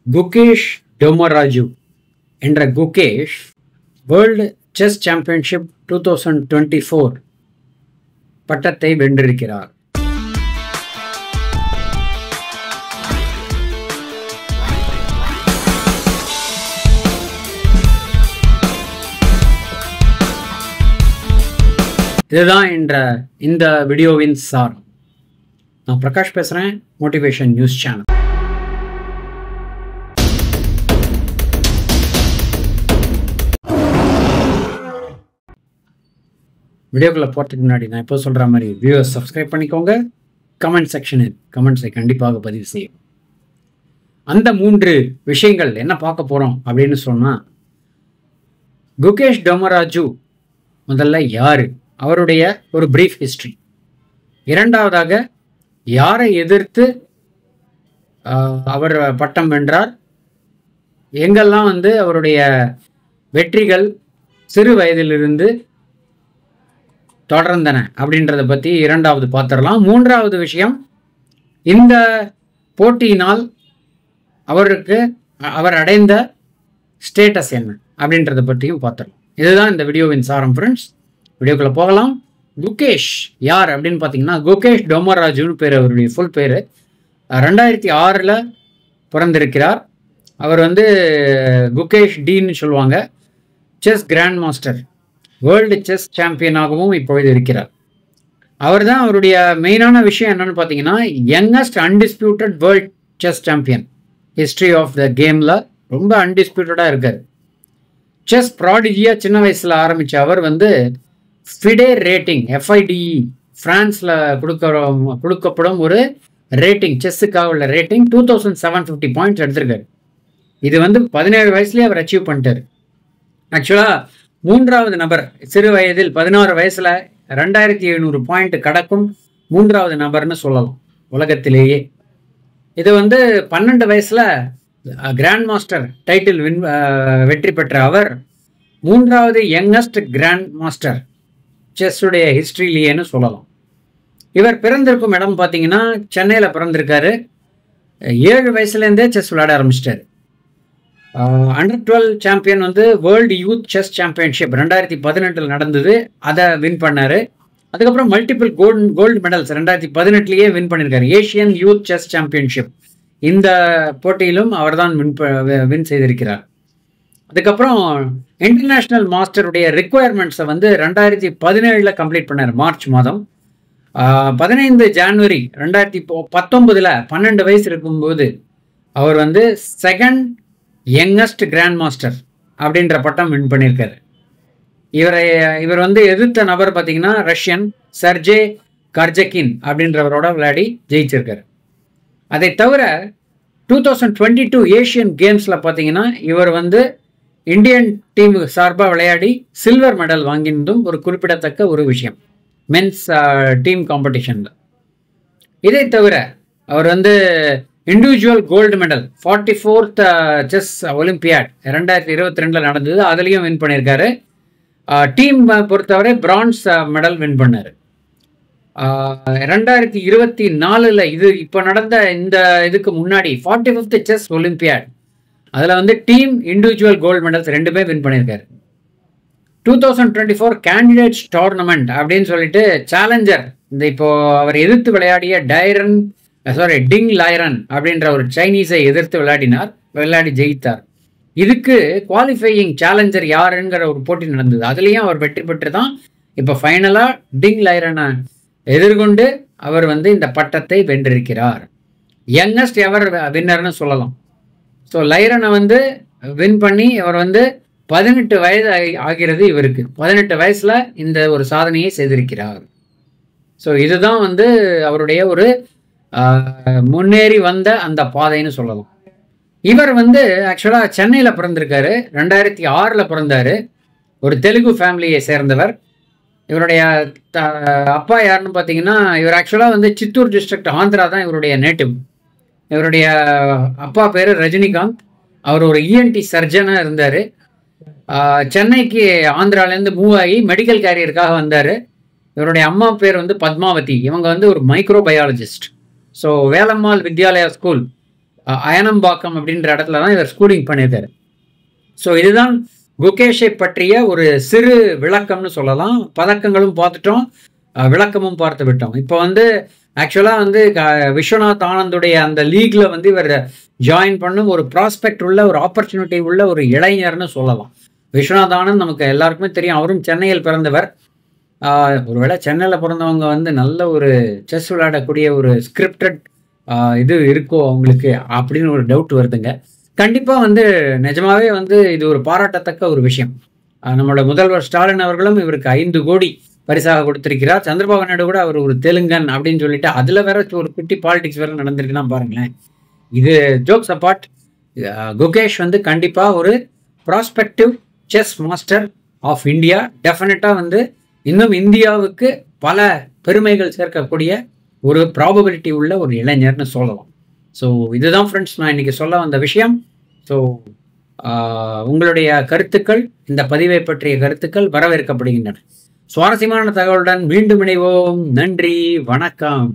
குகேஷ் டோமராஜு என்ற Gukesh world chess championship 2024 பட்டத்தை வென்றிருக்கிறார். இதுதான் இந்த வீடியோவின் சாரம். நான் பிரகாஷ் பேசுகிறேன், மோட்டிவேஷன் நியூஸ் சேனல். வீடியோக்குள்ளே போகிறதுக்கு முன்னாடி நான் இப்போ சொல்கிற மாதிரி வியூவர்ஸ் சப்ஸ்கிரைப் பண்ணிக்கோங்க. கமெண்ட் செக்ஷனில் கமெண்ட்ஸை கண்டிப்பாக பதிவு செய்யும். அந்த 3 விஷயங்கள் என்ன பார்க்க போகிறோம் அப்படின்னு சொன்னால், குகேஷ் டோமராஜு முதல்ல யார், அவருடைய ஒரு பிரீஃப் ஹிஸ்ட்ரி. இரண்டாவதாக யாரை எதிர்த்து அவர் பட்டம் வென்றார், எங்கெல்லாம் அவருடைய வெற்றிகள் சிறு வயதிலிருந்து தொடர்ந்தன அப்படின்றத பற்றி இரண்டாவது பார்த்துடலாம். மூன்றாவது விஷயம், இந்த போட்டியினால் அவர் அடைந்த ஸ்டேட்டஸ் என்ன அப்படின்றத பற்றியும் பார்த்துடலாம். இதுதான் இந்த வீடியோவின் சாரம் ஃப்ரெண்ட்ஸ். வீடியோக்குள்ளே போகலாம். குகேஷ் யார் அப்படின்னு பார்த்தீங்கன்னா, குகேஷ் டோமராஜுன்னு பேர், அவருடைய ஃபுல் பேர். 2006 பிறந்திருக்கிறார். அவர் குகேஷ் டீன்னு சொல்லுவாங்க. Chess grand master, world chess சாம்பியனாகவும் இப்பொழுது இருக்கிறார். அவர் தான் அவருடைய மெயினான விஷயம் என்னன்னு பார்த்தீங்கன்னா, youngest undisputed world chess champion history of the கேமில் ரொம்ப அன்டிஸ்பியூட்டடாக இருக்கார். செஸ் ப்ராடிஜியாக சின்ன வயசில் ஆரம்பித்த அவர் ஃபிடே ரேட்டிங், FIDE, ஃப்ரான்ஸில் கொடுக்கப்படும் ஒரு ரேட்டிங், செஸ்ஸுக்காக உள்ள ரேட்டிங் 2750 பாயிண்ட்ஸ் எடுத்திருக்காரு. இது 17 வயசுலேயே அவர் அச்சீவ் பண்ணிட்டார். ஆக்சுவலாக 3வது நபர் சிறு வயதில் 16 வயசில் 2700 பாயிண்ட் கடக்கும் 3வது நபர்னு சொல்லலாம் உலகத்திலேயே. இது 12 வயசில் கிராண்ட் மாஸ்டர் டைட்டில் வெற்றி பெற்ற அவர் 3வது யங்கஸ்ட் கிராண்ட் மாஸ்டர் செஸ்ஸுடைய ஹிஸ்ட்ரியிலேன்னு சொல்லலாம். இவர் பிறந்திருக்கும் இடம் பார்த்தீங்கன்னா சென்னையில் பிறந்திருக்காரு. 7 வயசுலேருந்தே செஸ் விளையாட ஆரம்பிச்சிட்டாரு. Under 12 champion world youth chess championship 2018 நடந்தது, அதை வின் பண்ணார். அதுக்கப்புறம் மல்டிபிள் கோல்டு மெடல்ஸ் 2018 வின் பண்ணியிருக்காரு. ஏஷியன் யூத் செஸ் சாம்பியன்ஷிப், இந்த போட்டியிலும் அவர் தான் வின் செய்திருக்கிறார். அதுக்கப்புறம் இன்டர்நேஷ்னல் மாஸ்டருடைய ரிக்குவயர்மெண்ட்ஸை 2017 கம்ப்ளீட் பண்ணார், மார்ச் மாதம். 15 ஜனவரி 2019 12 வயசு இருக்கும்போது அவர் செகண்ட் யங்கஸ்ட் கிராண்ட் மாஸ்டர் அப்படின்ற பட்டம் வின் பண்ணியிருக்காரு. இவர் எதிர்த்த நபர் பார்த்தீங்கன்னா ரஷ்யன் சர்ஜே கர்ஜகின் அப்படின்றவரோட விளையாடி ஜெயிச்சிருக்காரு. அதை தவிர 2022 ஏஷியன் கேம்ஸில் பார்த்தீங்கன்னா இவர் இந்தியன் டீம் சார்பாக விளையாடி சில்வர் மெடல் வாங்கினதும் ஒரு குறிப்பிடத்தக்க ஒரு விஷயம் மென்ஸ் டீம் காம்படிஷனில். இதை தவிர அவர் individual gold medal 44th chess olympiad 2022 நடந்தது, அதுலேயும் வின் பண்ணியிருக்காரு. டீம் பொறுத்தவரை பிரான்ஸ் மெடல் வின் பண்ணார். 2024 இது இப்போ நடந்த இந்த இதுக்கு முன்னாடி 45th செஸ் ஒலிம்பியாட், அதில் team individual gold medals 2 win பண்ணியிருக்காரு. 2024 கேண்டிடேட்ஸ் டோர்னமெண்ட் அப்படின்னு சொல்லிட்டு சேலஞ்சர், இப்போ அவர் எதிர்த்து விளையாடிய டிங் லைரன் அப்படின்ற ஒரு சைனீஸை எதிர்த்து விளையாடி ஜெயித்தார். இதுக்கு குவாலிஃபையிங் சேலஞ்சர் யாருங்கிற ஒரு போட்டி நடந்தது, அதுலேயும் அவர் வெற்றி பெற்று தான் இப்போ ஃபைனலாக டிங் லைரனை எதிர்கொண்டு அவர் இந்த பட்டத்தை வென்றிருக்கிறார். யங்கஸ்ட் எவர் வின்னர்னு சொல்லலாம். ஸோ லைரனை வின் பண்ணி அவர் 18 வயது ஆகிறது இவருக்கு. 18 வயசில் இந்த ஒரு சாதனையை செய்திருக்கிறார். ஸோ இதுதான் அவருடைய ஒரு முன்னேறி வந்த அந்த பாதைன்னு சொல்லலாம். இவர் ஆக்சுவலாக சென்னையில் பிறந்திருக்காரு. 2006 பிறந்தார். ஒரு தெலுங்கு ஃபேமிலியை சேர்ந்தவர். இவருடைய அப்பா யாருன்னு பார்த்தீங்கன்னா, இவர் ஆக்சுவலாக சித்தூர் டிஸ்ட்ரிக்ட் ஆந்திரா தான் இவருடைய நேட்டிவ். இவருடைய அப்பா பேர் ரஜினிகாந்த். அவர் ஒரு ENT சர்ஜனாக இருந்தார். சென்னைக்கு ஆந்திராலேருந்து மூவ் ஆகி மெடிக்கல் கேரியருக்காக வந்தார். இவருடைய அம்மா பேர் பத்மாவதி. இவங்க ஒரு microbiologist. So Velammal Vidyalaya school Ayanambakkam அப்படின்ற இடத்துல தான் இவர் ஸ்கூலிங் பண்ணியிருக்காரு. ஸோ இதுதான் குகேஷை பற்றிய ஒரு சிறு விளக்கம்னு சொல்லலாம். பதக்கங்களும் பார்த்துட்டோம், விளக்கமும் பார்த்து விட்டோம். இப்போ வந்து ஆக்சுவலாக வந்து விஸ்வநாத் ஆனந்துடைய அந்த லீக்ல வந்து இவர் ஜாயின் பண்ணும் ஒரு ப்ராஸ்பெக்ட் உள்ள ஒரு ஆப்பர்ச்சுனிட்டி உள்ள ஒரு இளைஞர்னு சொல்லலாம். விஸ்வநாத் ஆனந்த் நமக்கு எல்லாருக்குமே தெரியும், அவரும் சென்னையில் பிறந்தவர். ஒருவேளை சென்னையில் பிறந்தவங்க வந்து நல்ல ஒரு செஸ் விளையாடக்கூடிய ஒரு ஸ்கிரிப்டட் இது இருக்கோ அவங்களுக்கு அப்படின்னு ஒரு டவுட் வருதுங்க. கண்டிப்பாக வந்து நிஜமாவே வந்து இது ஒரு பாராட்டத்தக்க ஒரு விஷயம். நம்மளோட முதல்வர் ஸ்டாலின் அவர்களும் இவருக்கு 5 கோடி பரிசாக கொடுத்திருக்கிறார். சந்திரபாபு நாயுடு கூட அவர் ஒரு தெலுங்கன் அப்படின்னு சொல்லிட்டு அதில் வேற ஒரு குட்டி பாலிடிக்ஸ் வேற நடந்திருக்குன்னா பாருங்களேன். இது ஜோக்ஸ் அப்பார்ட், குகேஷ் வந்து கண்டிப்பாக ஒரு prospective chess master of India. டெஃபினட்டாக வந்து இன்னும் இந்தியாவுக்கு பல பெருமைகள் சேர்க்கக்கூடிய ஒரு ப்ராபபிலிட்டி உள்ள ஒரு இளைஞர்னு சொல்லலாம். ஸோ இதுதான் ஃப்ரெண்ட்ஸ் நான் இன்னைக்கு சொல்ல வந்த விஷயம். ஸோ உங்களுடைய கருத்துக்கள், இந்த பதிவை பற்றிய கருத்துக்கள் வரவேற்கப்படுகின்றன. சுவாரஸ்யமான தகவலுடன் மீண்டும் இணைவோம். நன்றி, வணக்கம்.